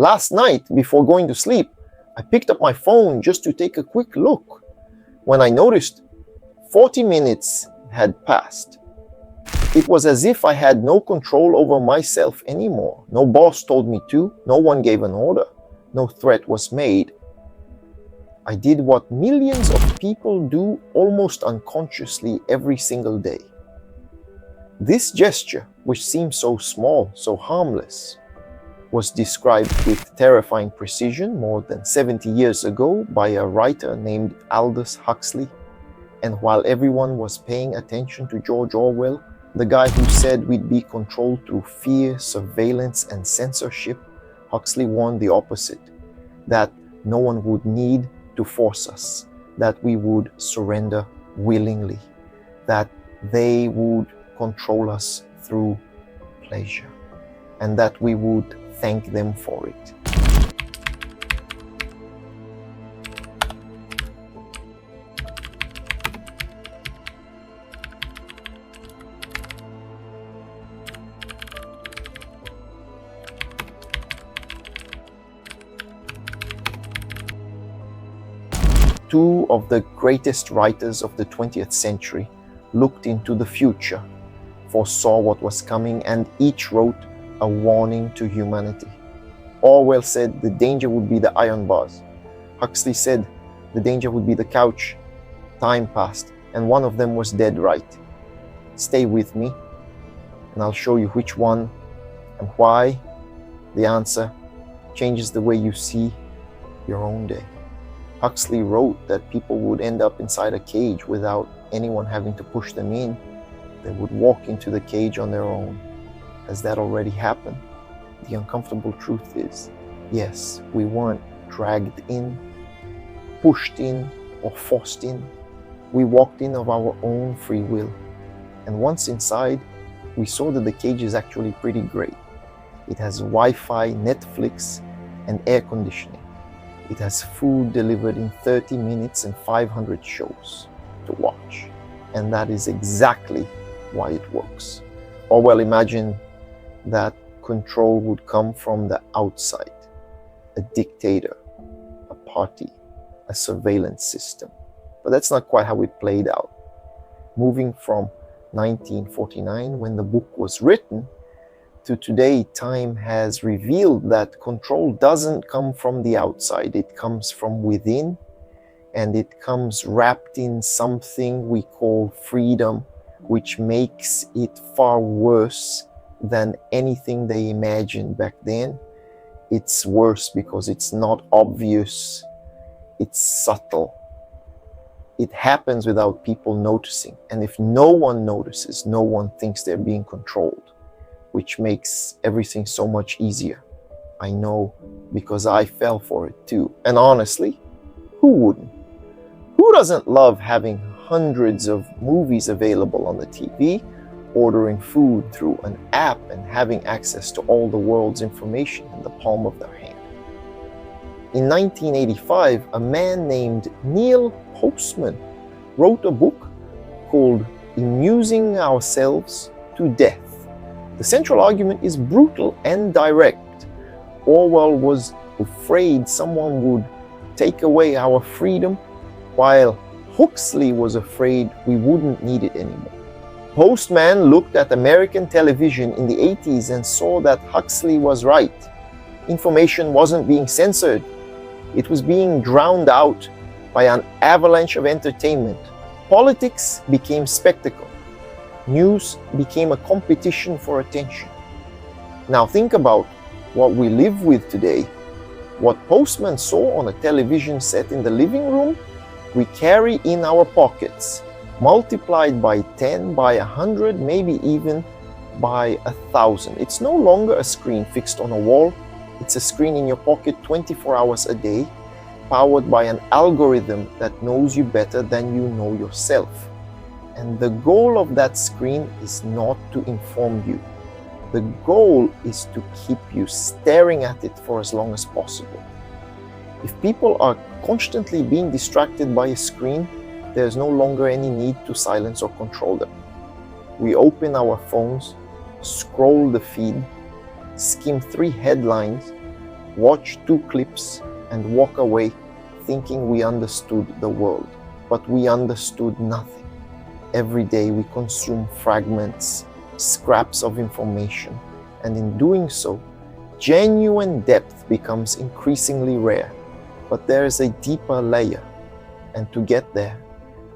Last night, before going to sleep, I picked up my phone just to take a quick look. When I noticed, 40 minutes had passed. It was as if I had no control over myself anymore. No boss told me to, no one gave an order, no threat was made. I did what millions of people do almost unconsciously every single day. This gesture, which seemed so small, so harmless, was described with terrifying precision more than 70 years ago by a writer named Aldous Huxley. And while everyone was paying attention to George Orwell, the guy who said we'd be controlled through fear, surveillance, and censorship, Huxley warned the opposite, that no one would need to force us, that we would surrender willingly, that they would control us through pleasure, and that we would thank them for it. Two of the greatest writers of the 20th century looked into the future, foresaw what was coming, and each wrote a warning to humanity. Orwell said the danger would be the iron bars. Huxley said the danger would be the couch. Time passed, and one of them was dead right. Stay with me, and I'll show you which one and why. The answer changes the way you see your own day. Huxley wrote that people would end up inside a cage without anyone having to push them in. They would walk into the cage on their own. Has that already happened? The uncomfortable truth is, yes, we weren't dragged in, pushed in, or forced in. We walked in of our own free will. And once inside, we saw that the cage is actually pretty great. It has Wi-Fi, Netflix, and air conditioning. It has food delivered in 30 minutes and 500 shows to watch. And that is exactly why it works. Orwell imagined that control would come from the outside, a dictator, a party, a surveillance system. But that's not quite how it played out. Moving from 1949, when the book was written, to today, time has revealed that control doesn't come from the outside. It comes from within, and it comes wrapped in something we call freedom, which makes it far worse than anything they imagined back then. It's worse because it's not obvious, it's subtle. It happens without people noticing. And if no one notices, no one thinks they're being controlled, which makes everything so much easier. I know, because I fell for it too. And honestly, who wouldn't? Who doesn't love having hundreds of movies available on the TV, ordering food through an app, and having access to all the world's information in the palm of their hand? In 1985, a man named Neil Postman wrote a book called Amusing Ourselves to Death. The central argument is brutal and direct. Orwell was afraid someone would take away our freedom, while Huxley was afraid we wouldn't need it anymore. Postman looked at American television in the 80s and saw that Huxley was right. Information wasn't being censored. It was being drowned out by an avalanche of entertainment. Politics became spectacle. News became a competition for attention. Now think about what we live with today. What Postman saw on a television set in the living room, we carry in our pockets, multiplied by 10, by 100, maybe even by 1,000. It's no longer a screen fixed on a wall. It's a screen in your pocket 24 hours a day, powered by an algorithm that knows you better than you know yourself. And the goal of that screen is not to inform you. The goal is to keep you staring at it for as long as possible. If people are constantly being distracted by a screen, there's no longer any need to silence or control them. We open our phones, scroll the feed, skim 3 headlines, watch 2 clips, and walk away thinking we understood the world. But we understood nothing. Every day we consume fragments, scraps of information, and in doing so, genuine depth becomes increasingly rare. But there is a deeper layer, and to get there,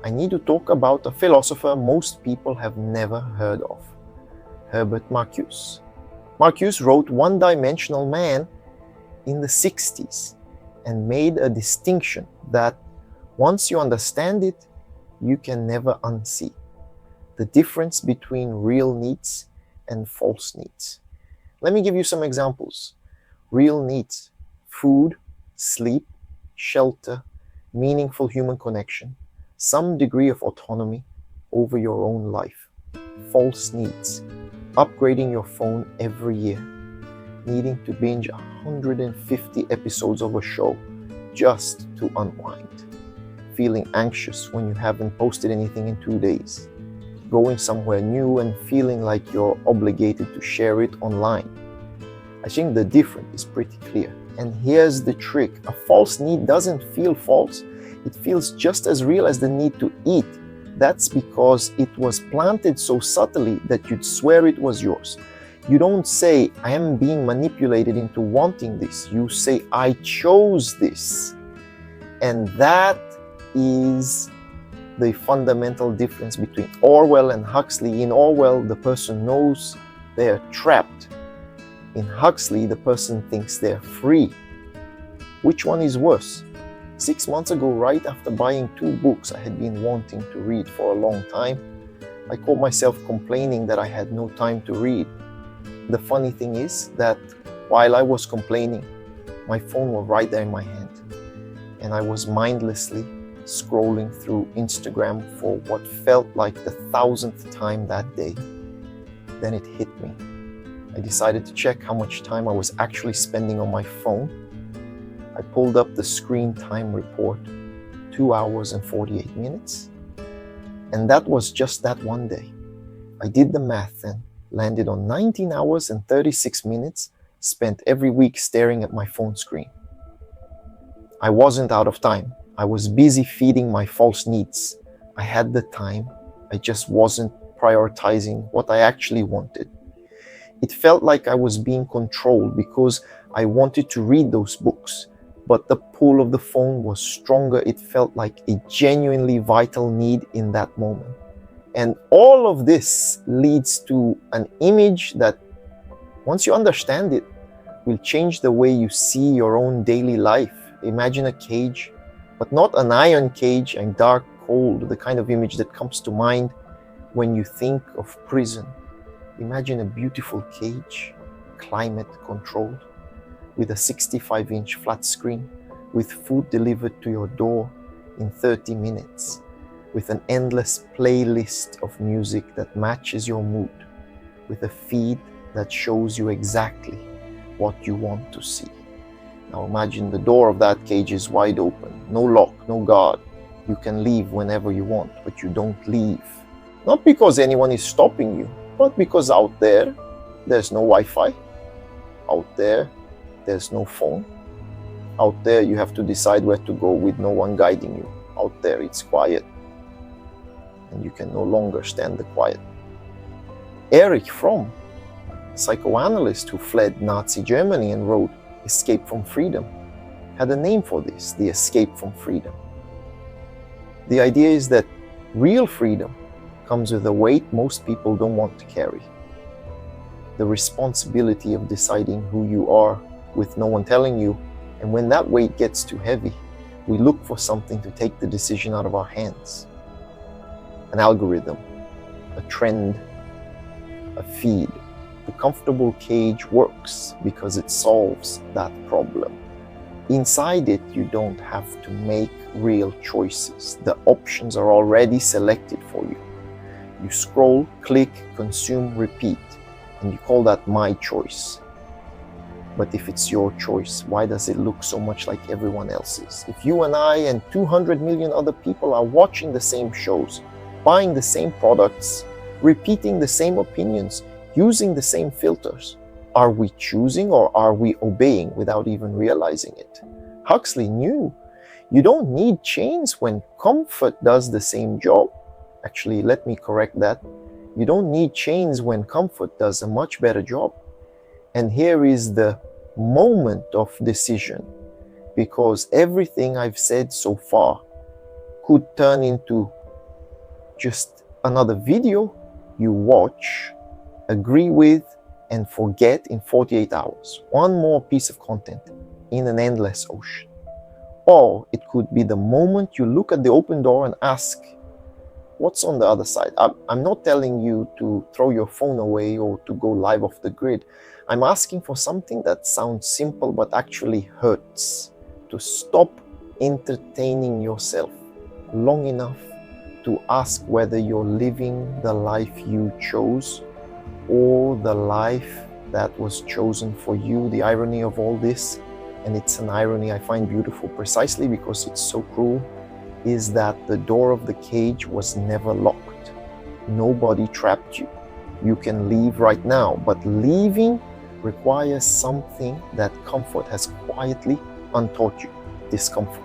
I need to talk about a philosopher most people have never heard of, Herbert Marcuse. Marcuse wrote One-Dimensional Man in the 60s and made a distinction that once you understand it, you can never unsee. The difference between real needs and false needs. Let me give you some examples. Real needs: food, sleep, shelter, meaningful human connection, some degree of autonomy over your own life. False needs: upgrading your phone every year, needing to binge 150 episodes of a show just to unwind, feeling anxious when you haven't posted anything in 2 days, going somewhere new and feeling like you're obligated to share it online. I think the difference is pretty clear. And here's the trick. A false need doesn't feel false. It feels just as real as the need to eat. That's because it was planted so subtly that you'd swear it was yours. You don't say, I am being manipulated into wanting this. You say, I chose this. And that is the fundamental difference between Orwell and Huxley. In Orwell, the person knows they're trapped. In Huxley, the person thinks they're free. Which one is worse? 6 months ago, right after buying 2 books I had been wanting to read for a long time, I caught myself complaining that I had no time to read. The funny thing is that while I was complaining, my phone was right there in my hand, and I was mindlessly scrolling through Instagram for what felt like the 1000th time that day. Then it hit me. I decided to check how much time I was actually spending on my phone. I pulled up the screen time report, 2 hours and 48 minutes. And that was just that one day. I did the math and landed on 19 hours and 36 minutes spent every week staring at my phone screen. I wasn't out of time. I was busy feeding my false needs. I had the time. I just wasn't prioritizing what I actually wanted. It felt like I was being controlled because I wanted to read those books, but the pull of the phone was stronger. It felt like a genuinely vital need in that moment. And all of this leads to an image that, once you understand it, will change the way you see your own daily life. Imagine a cage, but not an iron cage and dark, cold, the kind of image that comes to mind when you think of prison. Imagine a beautiful cage, climate controlled, with a 65-inch flat screen, with food delivered to your door in 30 minutes, with an endless playlist of music that matches your mood, with a feed that shows you exactly what you want to see. Now imagine the door of that cage is wide open, no lock, no guard. You can leave whenever you want, but you don't leave. Not because anyone is stopping you, but because out there, there's no Wi-Fi. Out there, there's no phone. Out there, you have to decide where to go with no one guiding you. Out there, it's quiet. And you can no longer stand the quiet. Erich Fromm, a psychoanalyst who fled Nazi Germany and wrote Escape from Freedom, had a name for this, the escape from freedom. The idea is that real freedom comes with a weight most people don't want to carry. The responsibility of deciding who you are with no one telling you, and when that weight gets too heavy, we look for something to take the decision out of our hands. An algorithm, a trend, a feed. The comfortable cage works because it solves that problem. Inside it, you don't have to make real choices. The options are already selected for you. You scroll, click, consume, repeat, and you call that my choice. But if it's your choice, why does it look so much like everyone else's? If you and I and 200 million other people are watching the same shows, buying the same products, repeating the same opinions, using the same filters, Are we choosing or are we obeying without even realizing it? Huxley knew you don't need chains when comfort does the same job. Actually, let me correct that. You don't need chains when comfort does a much better job. And here is the moment of decision, because everything I've said so far could turn into just another video you watch, agree with, and forget in 48 hours. One more piece of content in an endless ocean. Or it could be the moment you look at the open door and ask, what's on the other side? I'm not telling you to throw your phone away or to go live off the grid. I'm asking for something that sounds simple but actually hurts. To stop entertaining yourself long enough to ask whether you're living the life you chose or the life that was chosen for you. The irony of all this, and it's an irony I find beautiful precisely because it's so cruel, is that the door of the cage was never locked. Nobody trapped you. You can leave right now, but leaving requires something that comfort has quietly untaught you: discomfort.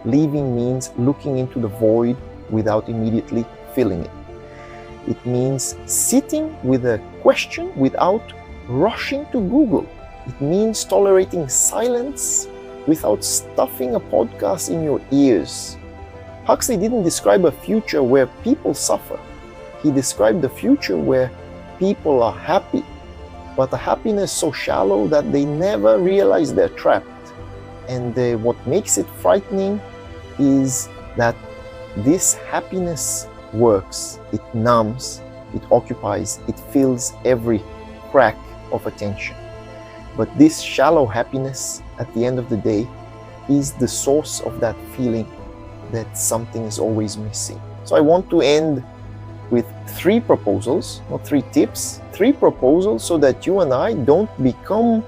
Leaving means looking into the void without immediately filling it. It means sitting with a question without rushing to Google. It means tolerating silence without stuffing a podcast in your ears. Huxley didn't describe a future where people suffer. He described a future where people are happy, but a happiness so shallow that they never realize they're trapped. And what makes it frightening is that this happiness works. It numbs, it occupies, it fills every crack of attention. But this shallow happiness, at the end of the day, is the source of that feeling that something is always missing. So I want to end with 3 proposals, not 3 tips, 3 proposals so that you and I don't become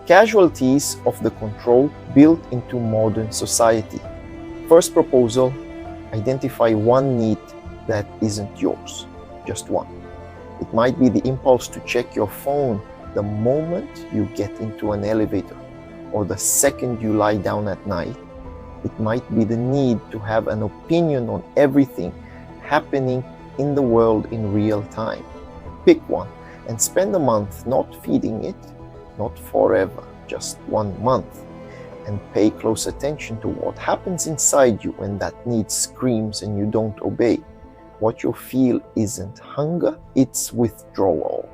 casualties of the control built into modern society. First proposal: identify one need that isn't yours, just one. It might be the impulse to check your phone the moment you get into an elevator or the second you lie down at night. It might be the need to have an opinion on everything happening in the world in real time. Pick one and spend a month not feeding it, not forever, just 1 month, and pay close attention to what happens inside you when that need screams and you don't obey. What you feel isn't hunger, it's withdrawal.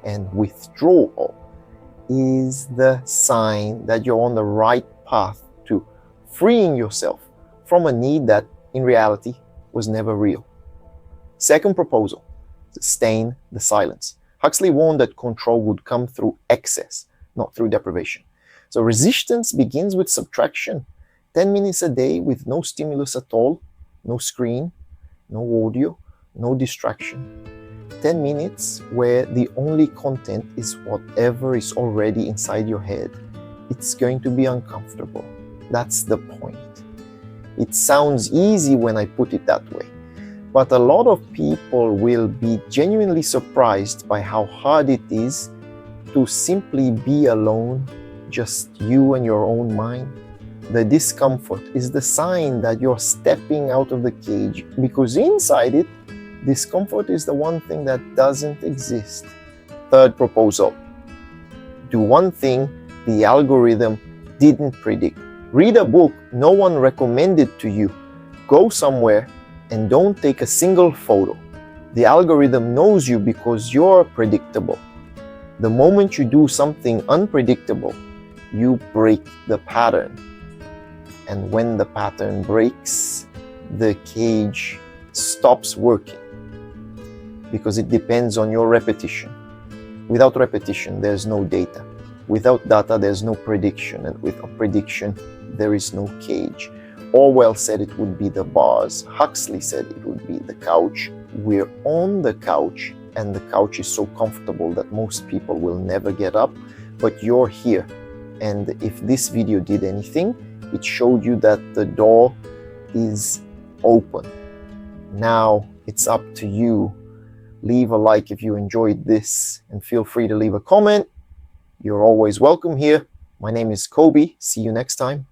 And withdrawal is the sign that you're on the right path to freeing yourself from a need that in reality was never real. Second proposal: sustain the silence. Huxley warned that control would come through excess, not through deprivation. So resistance begins with subtraction. 10 minutes a day with no stimulus at all, no screen, no audio, no distraction. 10 minutes where the only content is whatever is already inside your head. It's going to be uncomfortable. That's the point. It sounds easy when I put it that way, but a lot of people will be genuinely surprised by how hard it is to simply be alone, just you and your own mind. The discomfort is the sign that you're stepping out of the cage, because inside it, discomfort is the one thing that doesn't exist. Third proposal: do one thing the algorithm didn't predict. Read a book no one recommended to you. Go somewhere and don't take a single photo. The algorithm knows you because you're predictable. The moment you do something unpredictable, you break the pattern. And when the pattern breaks, the cage stops working, because it depends on your repetition. Without repetition, there's no data. Without data, there's no prediction. And without prediction, there is no cage. Orwell said it would be the bars. Huxley said it would be the couch. We're on the couch, and the couch is so comfortable that most people will never get up, but you're here. And if this video did anything, it showed you that the door is open. Now it's up to you. Leave a like if you enjoyed this, and feel free to leave a comment. You're always welcome here. My name is Kobe. See you next time.